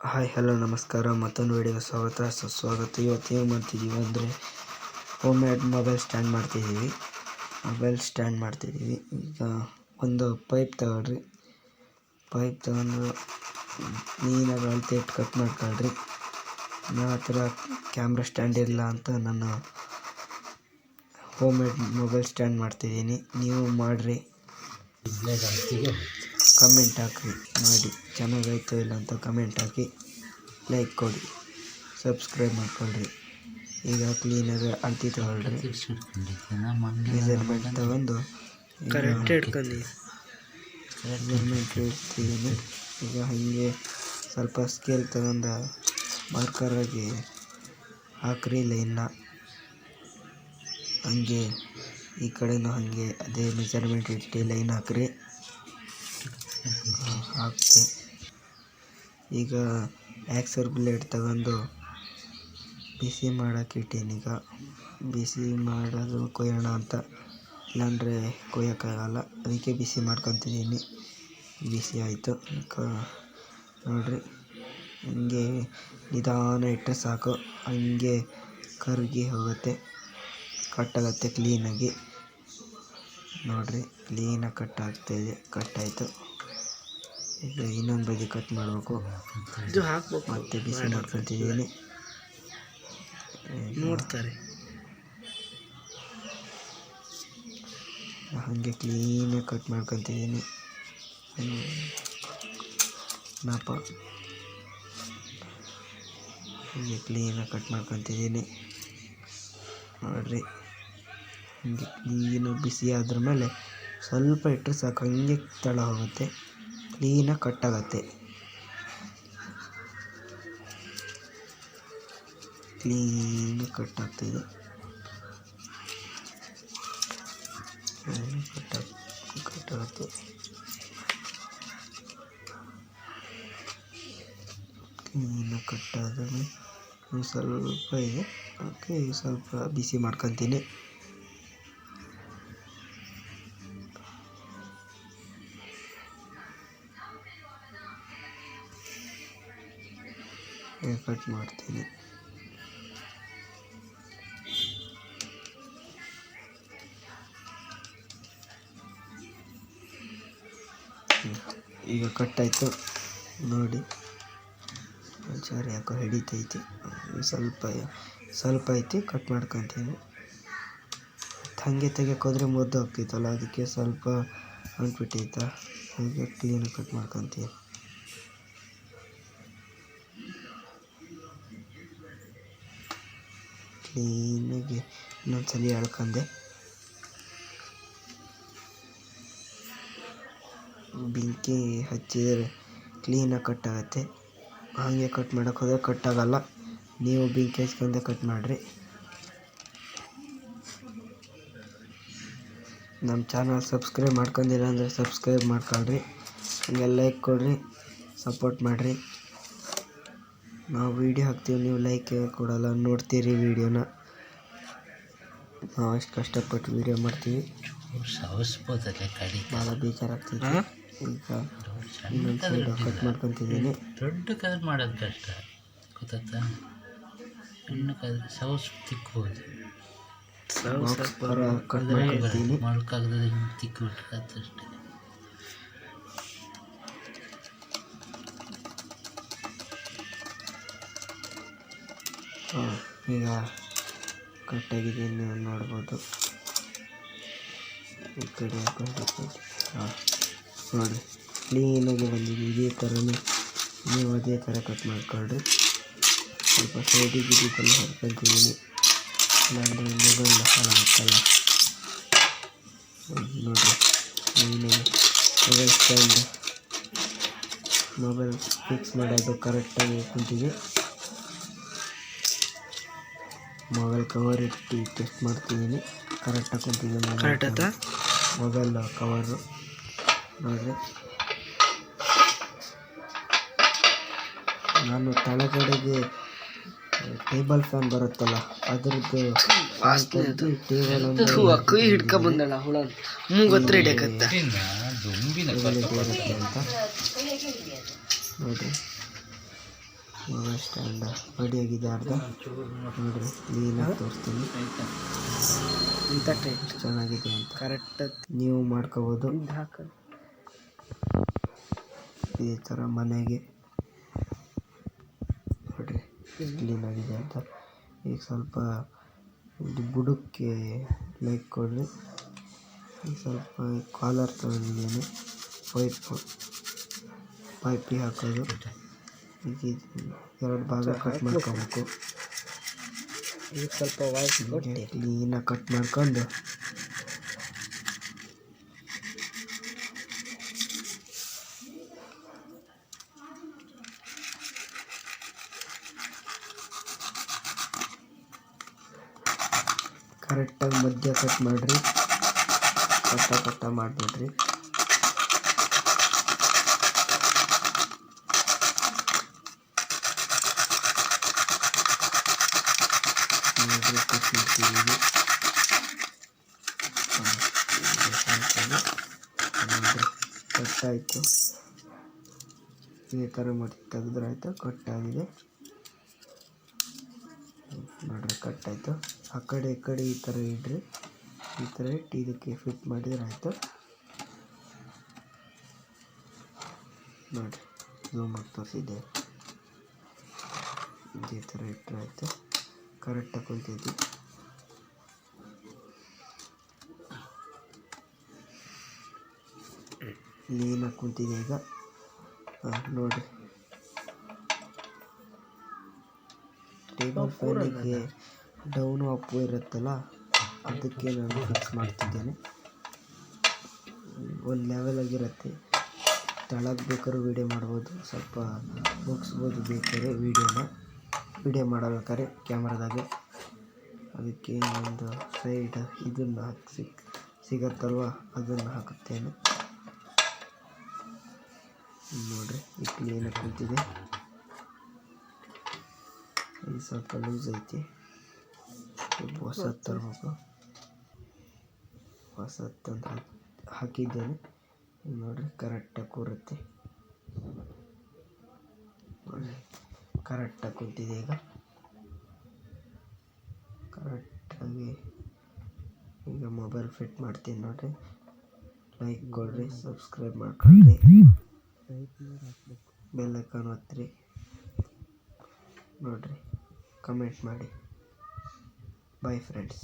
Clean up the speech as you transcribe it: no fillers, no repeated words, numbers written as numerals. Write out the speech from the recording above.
Hi hello ನಮಸ್ಕಾರ, ಮತ್ತೊಂದು ವಿಡಿಯೋಗೆ ಸ್ವಾಗತ ಸುಸ್ವಾಗತ. ಇವತ್ತು ಏನು ಮಾಡ್ತಿದ್ದೀವಿ ಅಂದರೆ ಹೋಮ್ ಮೇಡ್ ಮೊಬೈಲ್ ಸ್ಟ್ಯಾಂಡ್ ಮಾಡ್ತಿದ್ದೀವಿ. ಈಗ ಒಂದು ಪೈಪ್ ತಗೊಳ್ರಿ. ಪೈಪ್ ತಗೊಂಡು ನೀನಾಗ ಅಳತೆ ಇಟ್ಟು ಕಟ್ ಮಾಡ್ಕೊಳ್ರಿ. ನನ್ನ ಹತ್ರ ಕ್ಯಾಮ್ರಾ ಸ್ಟ್ಯಾಂಡ್ ಇಲ್ಲ ಅಂತ ನಾನು ಹೋಮ್ ಮೇಡ್ ಮೊಬೈಲ್ ಸ್ಟ್ಯಾಂಡ್ ಮಾಡ್ತಿದ್ದೀನಿ. ನೀವು ಮಾಡಿರಿ, ಕಮೆಂಟ್ ಹಾಕಿ, ಮಾಡಿ ಚೆನ್ನಾಗಾಯ್ತು ಇಲ್ಲ ಅಂತ ಕಮೆಂಟ್ ಹಾಕಿ, ಲೈಕ್ ಕೊಡಿ, ಸಬ್ಸ್ಕ್ರೈಬ್ ಮಾಡ್ಕೊಳ್ರಿ. ಈಗ ಕ್ಲೀನಾಗಿ ಅಳತೆ ತಗೊಳ್ರಿ. ಮೆಜರ್ಮೆಂಟ್ ತಗೊಂಡು ಮೆಜರ್ಮೆಂಟ್ ಇಡ್ತಿದ್ದೀನಿ. ಈಗ ಹಾಗೆ ಸ್ವಲ್ಪ ಸ್ಕೇಲ್ ತಗೊಂಡು ಮಾರ್ಕರಾಗಿ ಹಾಕ್ರಿ ಲೈನ್ನ. ಹಂಗೆ ಈ ಕಡೆನೂ ಹಾಗೆ ಅದೇ ಮೆಜರ್ಮೆಂಟ್ ಇಟ್ಟು ಲೈನ್ ಹಾಕ್ರಿ. ಹಾಕ್ತೆ. ಈಗ ಆಕ್ಸರ್ ಬ್ಲೇಡ್ ತಗೊಂಡು ಬಿಸಿ ಮಾಡೋಕೆ ಇಟ್ಟೀನಿ. ಈಗ ಬಿಸಿ ಮಾಡೋದು ಕೊಯ್ಯೋಣ ಅಂತ, ಇಲ್ಲಾಂದರೆ ಕೊಯ್ಯೋಕ್ಕಾಗಲ್ಲ, ಅದಕ್ಕೆ ಬಿಸಿ ಮಾಡ್ಕೊತಿದ್ದೀನಿ. ಬಿಸಿ ಆಯಿತು. ನೋಡಿರಿ, ಹಂಗೆ ನಿಧಾನ ಇಟ್ಟರೆ ಸಾಕು, ಹಂಗೆ ಕರಗಿ ಹೋಗುತ್ತೆ, ಕಟ್ಟಾಗುತ್ತೆ ಕ್ಲೀನಾಗಿ. ನೋಡಿರಿ, ಕ್ಲೀನಾಗಿ ಕಟ್ಟಾಗ್ತಾಯಿದೆ. ಕಟ್ಟಾಯಿತು. ಈಗ ಇನ್ನೊಂದು ಬದಿ ಕಟ್ ಮಾಡಬೇಕು. ಮತ್ತೆ ಬಿಸಿ ಮಾಡ್ಕೊತಿದ್ದೀನಿ. ನೋಡ್ತಾರೆ ಹಾಗೆ ಕ್ಲೀನಾಗಿ ಕಟ್ ಮಾಡ್ಕೊತಿದ್ದೀನಿ. ಹಾಗೆ ಕ್ಲೀನಾಗಿ ಕಟ್ ಮಾಡ್ಕೊತಿದ್ದೀನಿ. ನೋಡಿರಿ, ಹಂಗೆ ಕ್ಲೀನಾಗಿ ಬಿಸಿ ಆದ್ರ ಮೇಲೆ ಸ್ವಲ್ಪ ಇಟ್ಟರೆ ಸಾಕು, ಹಂಗೆ ತಳ ಹೋಗುತ್ತೆ, ಕ್ಲೀನಾಗಿ ಕಟ್ಟಾಗತ್ತೆ. ಕ್ಲೀನಾಗಿ ಕಟ್ಟಾಗ್ತಿದೆ. ಕಟ್ಟಾಗುತ್ತೆ. ಕ್ಲೀನಾಗಿ ಕಟ್ಟಾದರೆ ಸ್ವಲ್ಪ ಇದೆ. ಓಕೆ, ಸ್ವಲ್ಪ ಬಿಸಿ ಮಾಡ್ಕೊತೀನಿ. ಕಟ್ ಮಾಡ್ತೀನಿ. ಈಗ ಕಟ್ಟಾಯಿತು. ನೋಡಿ, ಸರಿ, ಯಾಕೋ ಹಿಡಿತೈತಿ. ಸ್ವಲ್ಪ ಐತಿ, ಕಟ್ ಮಾಡ್ಕೊತೀನಿ. ಹಾಗೆ ತೆಗಿಯೋಕ್ಕೋದ್ರೆ ಮುರಿದು ಹೋಗ್ತಿತ್ತಲ್ಲ, ಅದಕ್ಕೆ ಸ್ವಲ್ಪ ಅಂಟ್ಬಿಟ್ಟೈತ. ಹಾಗೆ ಕ್ಲೀನಾಗಿ ಕಟ್ ಮಾಡ್ಕೊತೀನಿ. ಕ್ಲೀನಾಗಿ ಇನ್ನೊಂದ್ಸಲಿ ಎಳ್ಕೊಂಡೆ. ಬೆಂಕಿ ಹಚ್ಚಿದರೆ ಕ್ಲೀನಾಗಿ ಕಟ್ಟಾಗತ್ತೆ. ಹಾಗೆ ಕಟ್ ಮಾಡೋಕೆ ಹೋದರೆ ಕಟ್ಟಾಗಲ್ಲ. ನೀವು ಬೆಂಕಿ ಹಚ್ಕೊಂಡೆ ಕಟ್ ಮಾಡಿರಿ. ನಮ್ಮ ಚಾನಲ್ ಸಬ್ಸ್ಕ್ರೈಬ್ ಮಾಡ್ಕೊಂಡಿಲ್ಲ ಅಂದರೆ ಸಬ್ಸ್ಕ್ರೈಬ್ ಮಾಡ್ಕೊಳ್ರಿ. ಹಂಗೆ ಲೈಕ್ ಕೊಡಿರಿ, ಸಪೋರ್ಟ್ ಮಾಡಿರಿ. ನಾವು ವೀಡಿಯೋ ಹಾಕ್ತೀವಿ, ನೀವು ಲೈಕ್ ಕೊಡಲ್ಲ, ನೋಡ್ತೀರಿ ವೀಡಿಯೋನ. ನಾವು ಅಷ್ಟು ಕಷ್ಟಪಟ್ಟು ವೀಡಿಯೋ ಮಾಡ್ತೀವಿ. ಭಾಳ ಬೇಜಾರಾಗ್ತೈತಿ. ಈಗ ಇನ್ನೊಂದು ಸೈಡ್ ಕಟ್ ಮಾಡ್ಕೊತಿದ್ದೀನಿ. ದೊಡ್ಡ ಕಲರ್ ಮಾಡೋದು ಕಷ್ಟ ಗೊತ್ತಾ. ಸಣ್ಣ ಕಲರ್ ಸೌಸ್ ತಿಕ್ಬೋದು. ಕಟ್ ಮಾಡ್ಕೊತೀನಿ. ಮಾಡೋಕ್ಕಾಗದ ತಿಕ್ಬಿಟ್ರೆ ಅಷ್ಟೇ. ಈಗ ಕಟ್ಟಾಗಿದೆ, ನೀವು ನೋಡ್ಬೋದು. ಈ ಕಡೆ ನೋಡಿರಿ, ಕ್ಲೀನಾಗಿ ಬಂದಿದೆ. ಇದೇ ಥರನೇ ನೀವು ಅದೇ ಥರ ಕಟ್ ಮಾಡ್ಕೊಳ್ರಿ. ಸ್ವಲ್ಪ ಸೈಡಿಗೆ ಇದಕ್ಕೆಲ್ಲ ಹೊರ್ಕೊತಿದ್ದೀನಿ, ಇಲ್ಲಾಂದರೆ ಮೊಬೈಲ್ ಹಾಳಾಗುತ್ತಲ್ಲ. ನೋಡಿರಿ, ಮೊಬೈಲ್ ಸ್ಟ್ಯಾಂಡ್ ಮೊಬೈಲ್ ಫಿಕ್ಸ್ ಮಾಡೋದು ಕರೆಕ್ಟಾಗಿ ಕುಂತಿದೆ. ಮೊಬೈಲ್ ಕವರ್ ಇಟ್ಟು ಟೆಸ್ಟ್ ಮಾಡ್ತಿದ್ದೀನಿ, ಕರೆಕ್ಟಾಗಿ ಕುಂತಿದೆ ಮೊಬೈಲ್ ಕವರು. ನೋಡಿರಿ, ನಾನು ತಳಗಡೆಗೆ ಟೇಬಲ್ ಫ್ಯಾನ್ ಬರುತ್ತಲ್ಲ, ಅದ್ರದ್ದು ಟೇಬಲ್ ಹಿಡ್ಕೊಂಬಂದಳ ಹುಳ ಮೂಗತ್ರ ಹಿಡಿಯಕತ್ತ ಅಂತ ನೋಡಿರಿ. ಮೊಬೈಲ್ ಸ್ಟ್ಯಾಂಡ್ ರೆಡಿಯಾಗಿದೆ ಅರ್ಧ. ನೋಡಿರಿ ಕ್ಲೀನಾಗಿ ತೋರಿಸ್ತೀನಿ ಇಂಥ ಟೈಟ್ ಎಷ್ಟು ಚೆನ್ನಾಗಿದೆ ಅಂತ. ಕರೆಕ್ಟ್ ನೀವು ಮಾಡ್ಕೋಬೋದು ಹಾಕೋದು. ಇದೇ ಥರ ಮನೆಗೆ. ನೋಡಿರಿ ಕ್ಲೀನಾಗಿದೆ ಅಂತ. ಈಗ ಸ್ವಲ್ಪ ಇದು ಬುಡಕ್ಕೆ ಲೈಕ್ ಕೊಡ್ರಿ. ಈಗ ಸ್ವಲ್ಪ ಕಾಲರ್ ತೊಗೊಂಡಿದ್ದೀನಿ, ಪೈಪಿಗೆ ಹಾಕೋದು. ಈಗ ಎರಡು ಭಾಗ ಕಟ್ ಮಾಡ್ಕೋಬೇಕು. ಈಗ ಸ್ವಲ್ಪ ವಾಯ್ಸ್ ಕೊಟ್ಟು ಕ್ಲೀನಾಗಿ ಕಟ್ ಮಾಡ್ಕೊಂಡು ಕರೆಕ್ಟಾಗಿ ಮಧ್ಯ ಕಟ್ ಮಾಡಿರಿ. ಕಟ್ಟ ಮಾಡಿಬಿಡ್ರಿ. ನೋಡಿರಿ ಕಟ್ ಮಾಡ್ತೀವಿ. ಕಟ್ಟಾಯಿತು. ಈ ಥರ ಮಾಡಿ ತೆಗೆದ್ರೆ ಆಯಿತು, ಕಟ್ಟಾಗಿದೆ. ನೋಡ್ರಿ ಕಟ್ಟಾಯಿತು. ಆ ಕಡೆ ಈ ಕಡೆ ಈ ಥರ ಇಡ್ರಿ. ಈ ಥರ ಇಟ್ಟು ಇದಕ್ಕೆ ಫಿಟ್ ಮಾಡಿದ್ರೆ ಆಯಿತು. ನೋಡಿರಿ ಝೂಮ್ ಆಗಿ ತೋರಿಸಿದ್ದೆ. ಇದೇ ಥರ ಇಟ್ಟರೆ ಆಯಿತು. ಕರೆಕ್ಟಾಗಿ ಕುಂತೈತಿ. ಕ್ಲೀನಾಗಿ ಕುಂತಿದೆ ಈಗ. ನೋಡಿರಿ ಟೇಬಲ್ ಫ್ಯಾನಿಗೆ ಡೌನು ಅಪ್ಪು ಇರುತ್ತಲ್ಲ, ಅದಕ್ಕೆ ನಾನು ಫಿಕ್ಸ್ ಮಾಡ್ತಿದ್ದೇನೆ. ಒಂದು ಲೆವೆಲಾಗಿರುತ್ತೆ. ತೆಳಗೆ ಬೇಕಾದ್ರೂ ವೀಡಿಯೋ ಮಾಡ್ಬೋದು, ಸ್ವಲ್ಪ ಮುಗಿಸ್ಬೋದು ಬೇಕಾದ್ರೆ ವೀಡಿಯೋ ಮಾಡಬೇಕಾದ್ರೆ ಕ್ಯಾಮ್ರಾದಾಗೆ. ಅದಕ್ಕೆ ಒಂದು ಸೈಡ್ ಇದನ್ನು ಸಿಗತ್ತಲ್ವ, ಅದನ್ನು ಹಾಕುತ್ತೇನೆ. ನೋಡಿರಿ ಈಗ ಕ್ಲೀನಾಗಿ ಕುಂತಿದೆ. ಇದು ಸ್ವಲ್ಪ ಲೂಸ್ ಐತಿ, ಹೊಸದು ತರಬೇಕು. ಹೊಸದು ತಂದು ಹಾಕಿದ್ದೇನೆ. ನೋಡಿರಿ ಕರೆಕ್ಟಾಗಿ ಕೂರುತ್ತೆ. ನೋಡಿರಿ ಕರೆಕ್ಟಾಗಿ ಕುಂತಿದೆ ಈಗ. ಕರೆಕ್ಟಾಗಿ ಈಗ ಮೊಬೈಲ್ ಫಿಟ್ ಮಾಡ್ತೀನಿ. ನೋಡಿರಿ ಲೈಕ್ ಕೊಡ್ರಿ, ಸಬ್ಸ್ಕ್ರೈಬ್ ಮಾಡ್ಕೊಳ್ರಿ, ಬೆಲ್ ಐಕಾನ್ ಒತ್ತಿರಿ. ನೋಡಿರಿ ಕಮೆಂಟ್ ಮಾಡಿ. Bye friends.